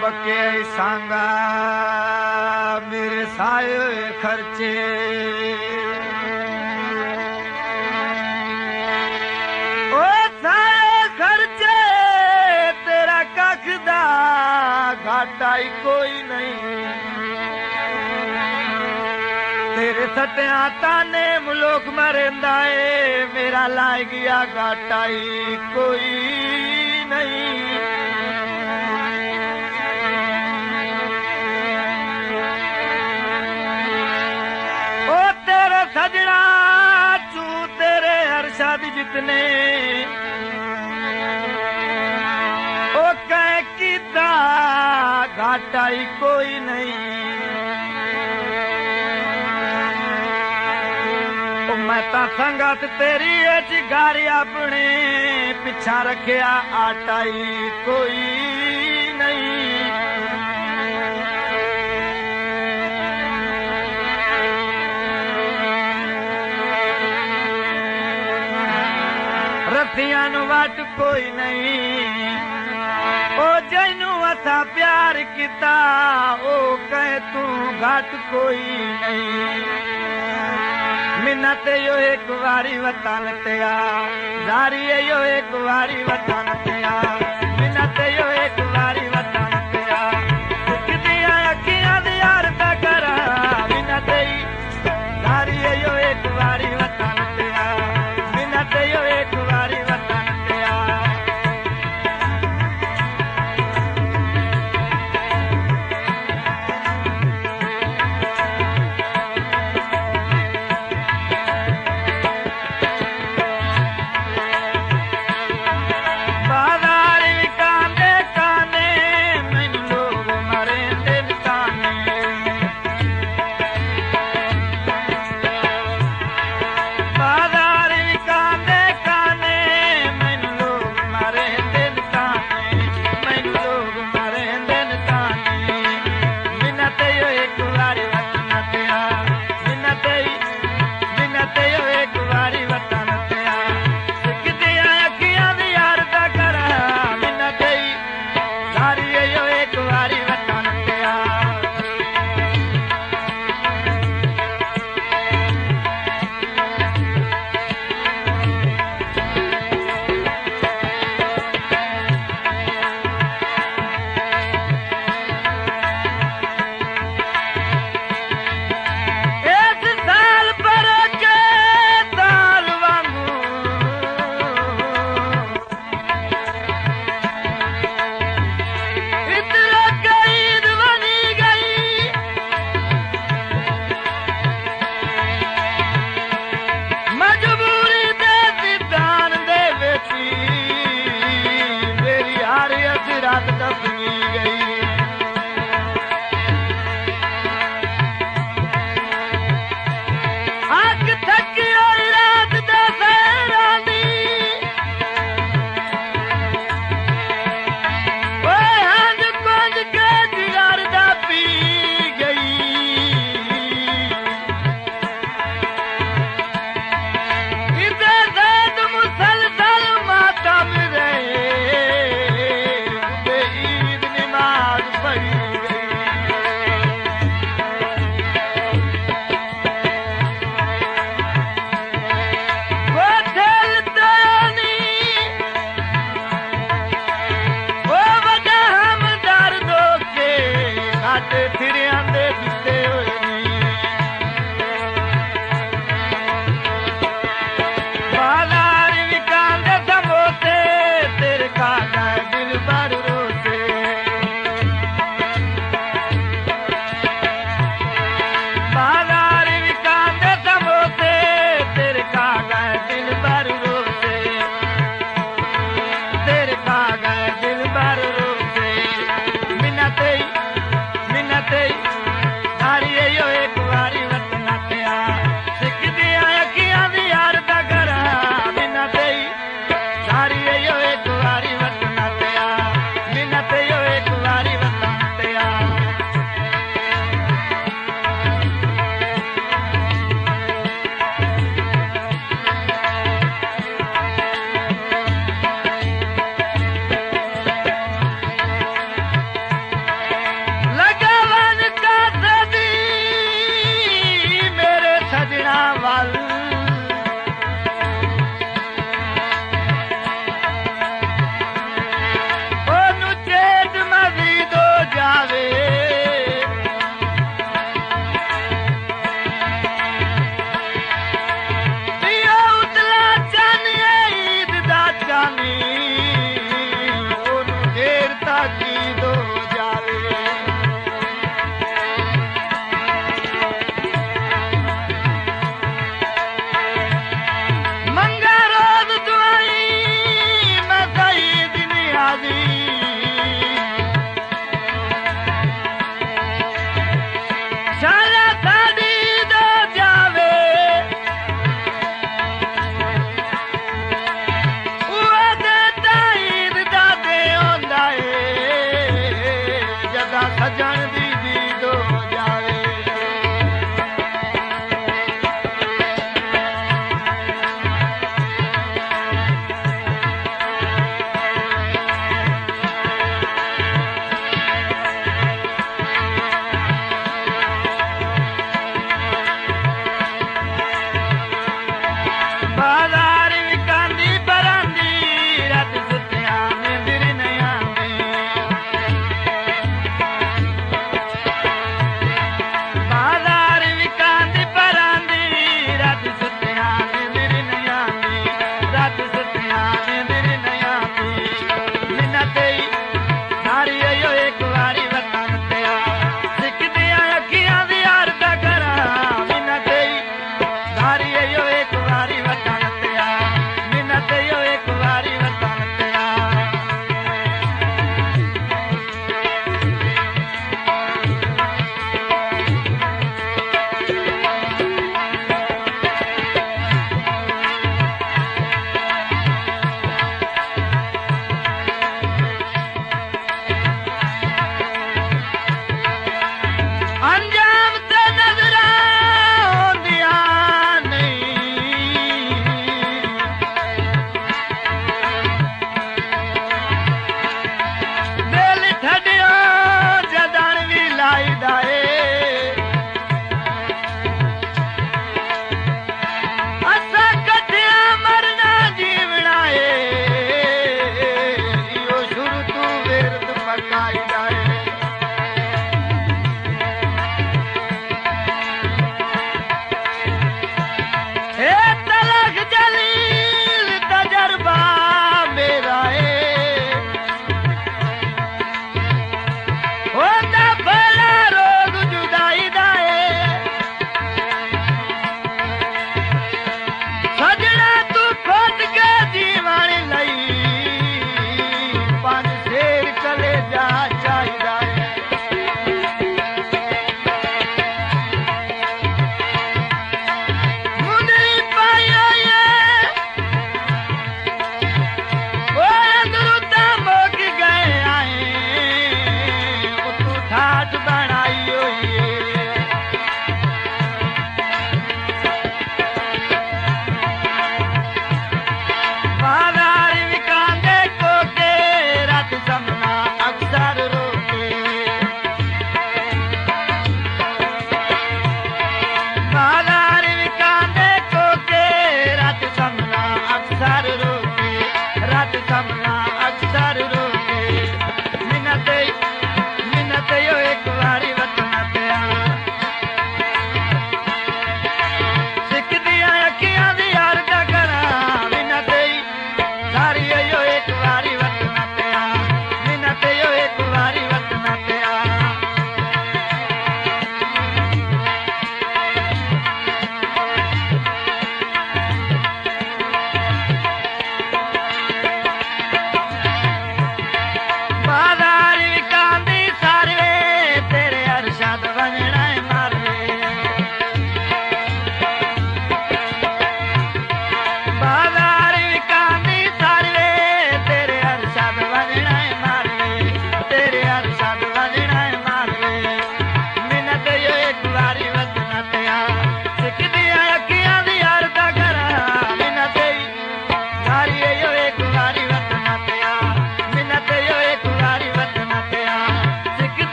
बके सांगा मेरे साए खर्चे ओ साए खर्चे तेरा कखदा घाटाई कोई नहीं तेरे सटिया ताने मुलोक मरेंदा है मेरा लाई गया घाटाई कोई नहीं ओ तेरे सजना चू तेरे अरशद जितने ओ कह कीता घाटाई कोई नहीं मैं ता संगत तेरी चिगारी अपने पिछा रखिया आटाई कोई नहीं रस्सियां नु वट कोई नहीं ओ जैनू असा प्यार किता ओ कह तू घट कोई नहीं मिन्नत यो एक वारी वतन ते आ जारी यो एक वारी वतन ते आ मिन्नत यो एक वारी वतन ते आ किदिया अखियां दी यार पे करा मिन्नत जारी यो एक वारी वतन ते आ मिन्नत यो एक वारी वतन ते आ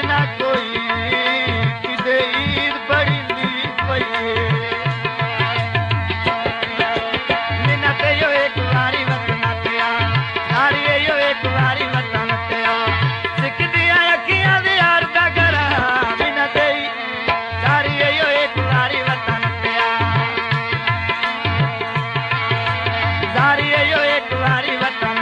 ना कोई किदे ईद बड़ी नींद पई मिन्नत यो एक बारी वतन ते आ सारी यो एक बारी वतन ते आ सिख दिया अखियां दे यार दा करा मिन्नत सारी यो एक बारी वतन ते आ सारी यो एक बारी वतन